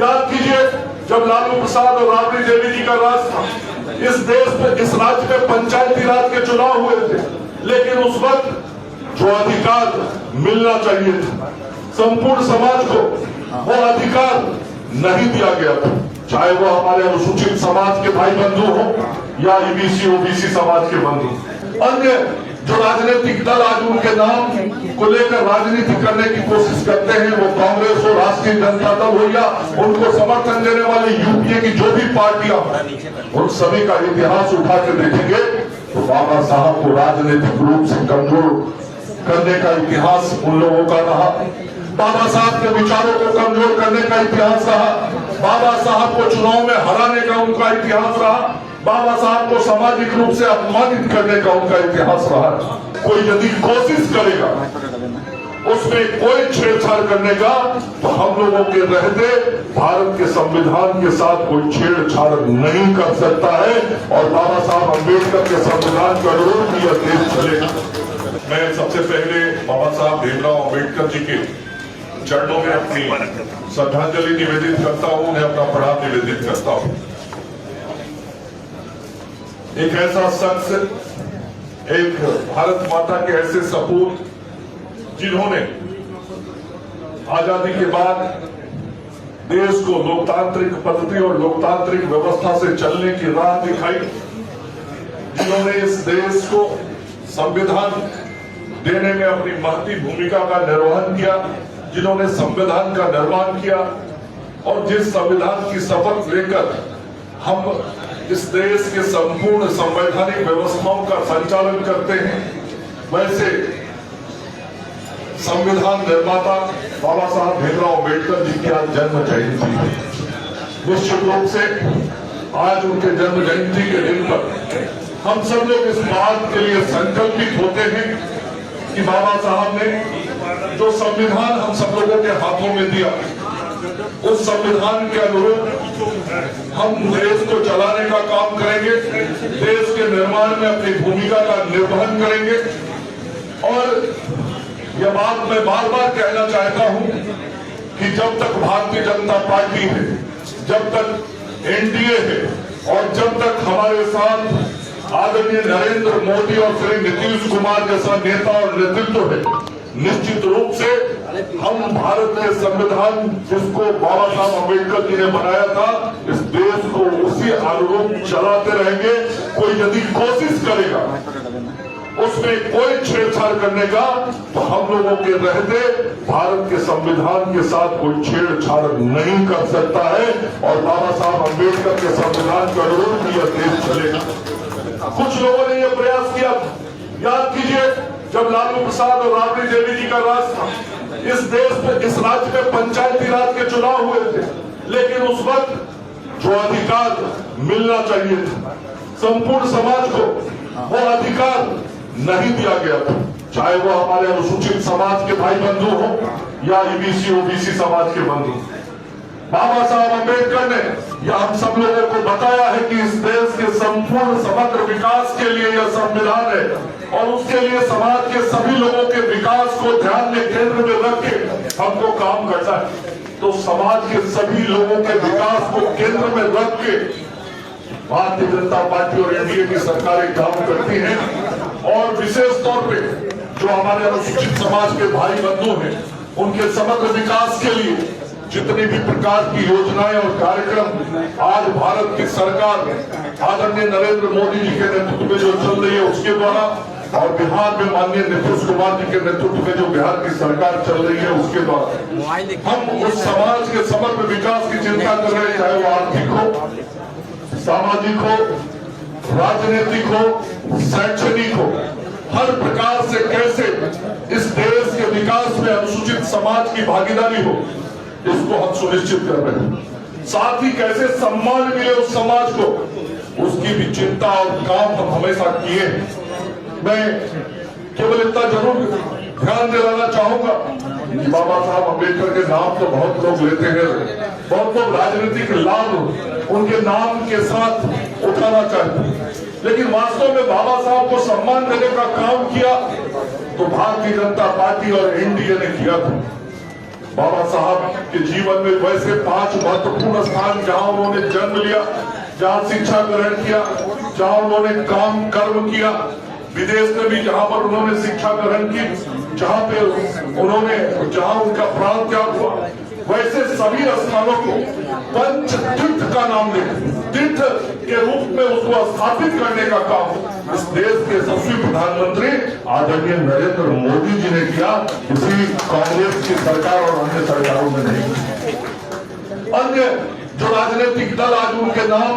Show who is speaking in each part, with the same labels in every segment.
Speaker 1: याद कीजिए जब लालू प्रसाद और राबड़ी देवी जी का राज था, इस देश में, इस राज्य में पंचायती राज के चुनाव हुए थे, लेकिन उस वक्त जो अधिकार मिलना चाहिए था संपूर्ण समाज को, वो अधिकार नहीं दिया गया था। चाहे वो हमारे अनुसूचित समाज के भाई बंधु हो या ईबीसी ओबीसी समाज के बंधु। अन्य जो राजनीतिक दल आज उनके नाम को लेकर राजनीति करने की कोशिश करते हैं, वो कांग्रेस हो, राष्ट्रीय जनता दल हो या उनको समर्थन देने वाली यूपीए की जो भी पार्टियां, उन सभी का इतिहास उठा के देखेंगे तो बाबा साहब को राजनीतिक रूप से कमजोर करने का इतिहास उन लोगों का रहा। बाबा साहब के विचारों को कमजोर करने का इतिहास रहा। बाबा साहब को चुनाव में हराने का उनका इतिहास रहा। बाबा साहब को सामाजिक रूप से अपमानित करने का उनका इतिहास रहा। कोई यदि कोशिश करेगा उसमें कोई छेड़छाड़ करने का, तो हम लोगों के रहते भारत के संविधान के साथ कोई छेड़छाड़ नहीं कर सकता है और बाबा साहब अम्बेडकर के संविधान के अनुरूप यह देश चलेगा। मैं सबसे पहले बाबा साहब भीमराव अम्बेडकर जी के चरणों में अपनी श्रद्धांजलि निवेदित करता हूँ, उन्हें अपना प्रणाम निवेदित करता हूँ। एक ऐसा शख्स, एक भारत माता के ऐसे सपूत जिन्होंने आजादी के बाद देश को लोकतांत्रिक पद्धति और लोकतांत्रिक व्यवस्था से चलने की राह दिखाई, जिन्होंने इस देश को संविधान देने में अपनी महती भूमिका का निर्वहन किया, जिन्होंने संविधान का निर्माण किया और जिस संविधान की शपथ लेकर हम इस देश के संपूर्ण संवैधानिक व्यवस्थाओं का संचालन करते हैं, वैसे संविधान निर्माता बाबा साहब भीमराव अम्बेडकर जी की आज जन्म जयंती है। निश्चित रूप से आज उनके जन्म जयंती के दिन पर हम सब लोग इस बात के लिए संकल्पित होते हैं कि बाबा साहब ने जो संविधान हम सब लोगों के हाथों में दिया, उस संविधान के अनुरूप हम देश को चलाने का काम करेंगे, देश के निर्माण में अपनी भूमिका का निर्वहन करेंगे। और यह बात मैं बार बार कहना चाहता हूं कि जब तक भारतीय जनता पार्टी है, जब तक एनडीए है और जब तक हमारे साथ आदरणीय नरेंद्र मोदी और श्री नीतीश कुमार जैसा नेता और नेतृत्व है, निश्चित रूप से हम भारत के संविधान जिसको बाबा साहब अम्बेडकर जी ने बनाया था, इस देश को उसी अनुरूप चलाते रहेंगे। कोई यदि कोशिश करेगा उसमें कोई छेड़छाड़ करने का, तो हम लोगों के रहते भारत के संविधान के साथ कोई छेड़छाड़ नहीं कर सकता है और बाबा साहब अम्बेडकर के संविधान के अनुरूप यह देश चलेगा। कुछ लोगों ने यह प्रयास किया, याद कीजिए जब लालू प्रसाद और राबड़ी देवी जी का राज था, इस देश में, इस राज्य में पंचायती राज के चुनाव हुए थे, लेकिन उस वक्त जो अधिकार मिलना चाहिए था संपूर्ण समाज को, वो अधिकार नहीं दिया गया था। चाहे वो हमारे अनुसूचित समाज के भाई बंधु हो या ईबीसी ओबीसी समाज के बंधु। बाबा साहब अम्बेडकर ने यह हम सब लोगों को बताया है कि इस देश के संपूर्ण समग्र विकास के लिए यह संविधान है और उसके लिए समाज के सभी लोगों के विकास को ध्यान में केंद्र में रख के हमको काम करना है। तो समाज के सभी लोगों के विकास को केंद्र में रख के भारतीय जनता पार्टी और एनडीए की सरकारें काम करती हैं और विशेष तौर पे जो हमारे अनुसूचित समाज के भाई बंधु हैं, उनके समग्र विकास के लिए जितनी भी प्रकार की योजनाएं और कार्यक्रम आज भारत की सरकार आदरणीय नरेंद्र मोदी जी के नेतृत्व में जो चल रही है उसके द्वारा, और बिहार में माननीय नीतीश कुमार जी के नेतृत्व में जो बिहार की सरकार चल रही है उसके द्वारा हम उस समाज के समग्र विकास की चिंता कर रहे हैं, चाहे वो आर्थिक हो, सामाजिक हो, राजनीतिक हो, शैक्षणिक हो, हर प्रकार से कैसे इस देश के विकास में अनुसूचित समाज की भागीदारी हो, इसको हम सुनिश्चित कर रहे हैं। साथ ही कैसे सम्मान मिले उस समाज को, उसकी भी चिंता और काम हम हमेशा किए। मैं केवल इतना जरूर ध्यान दिलाना चाहूंगा कि बाबा साहब अम्बेडकर के नाम तो बहुत लोग लेते हैं, बहुत लोग राजनीतिक लाभ उनके नाम के साथ उठाना चाहते हैं, लेकिन वास्तव में बाबा साहब को सम्मान देने का काम किया तो भारतीय जनता पार्टी और एनडीए ने किया था। बाबा साहब के जीवन में वैसे 5 महत्वपूर्ण स्थान जहां उन्होंने जन्म लिया, जहां शिक्षा ग्रहण किया, जहां उन्होंने काम कर्म किया, विदेश में भी जहां पर उन्होंने शिक्षा ग्रहण की, जहां उनका प्राण त्याग हुआ, वैसे सभी स्थानों को पंच तीर्थ का नाम दे तीर्थ के रूप में उसको स्थापित करने का काम इस देश के यशस्वी प्रधानमंत्री आदरणीय नरेंद्र मोदी जी ने किया। किसी कांग्रेस की सरकार और अन्य सरकारों में नहीं। अन्य जो राजनीतिक दल आज उनके नाम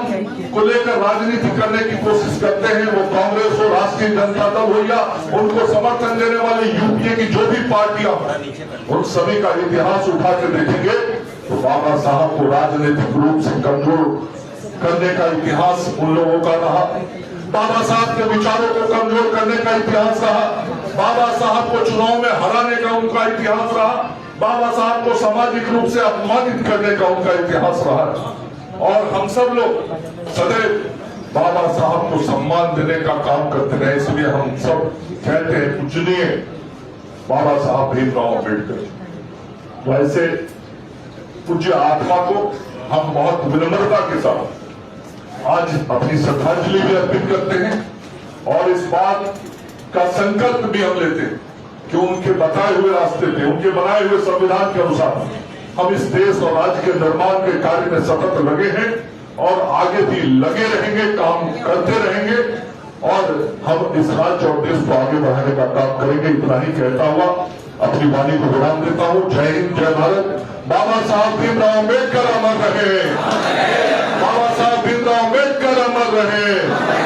Speaker 1: को लेकर राजनीति करने की कोशिश करते हैं, वो कांग्रेस हो, राष्ट्रीय जनता दल हो या उनको समर्थन देने वाले यूपीए की जो भी पार्टियां, उन सभी का इतिहास उठा के देखेंगे तो बाबा साहब को राजनीतिक रूप से कमजोर करने का इतिहास उन लोगों का रहा। बाबा साहब के विचारों को कमजोर करने का इतिहास रहा। बाबा साहब को चुनाव में हराने का उनका इतिहास रहा। बाबा साहब को सामाजिक रूप से अपमानित करने का उनका इतिहास रहा। और हम सब लोग सदैव बाबा साहब को सम्मान देने का काम करते रहे, इसलिए हम सब कहते हैं पूजनीय बाबा साहब भीमराव अम्बेडकर। वैसे पूज्य आत्मा को हम बहुत विनम्रता के साथ आज अपनी श्रद्धांजलि भी अर्पित करते हैं और इस बात का संकल्प भी हम लेते हैं कि उनके बताए हुए रास्ते पे, उनके बनाए हुए संविधान के अनुसार हम इस देश और राज्य के निर्माण के कार्य में सतत लगे हैं और आगे भी लगे रहेंगे, काम करते रहेंगे और हम इस राज्य और देश को आगे बढ़ाने का काम करेंगे। इतना ही कहता हुआ अपनी वाणी को विराम देता हूँ। जय हिंद, जय भारत। बाबा साहब भीमराव अम्बेडकर अमर रहे। बाबा साहब भीमराव अम्बेडकर अमर रहे।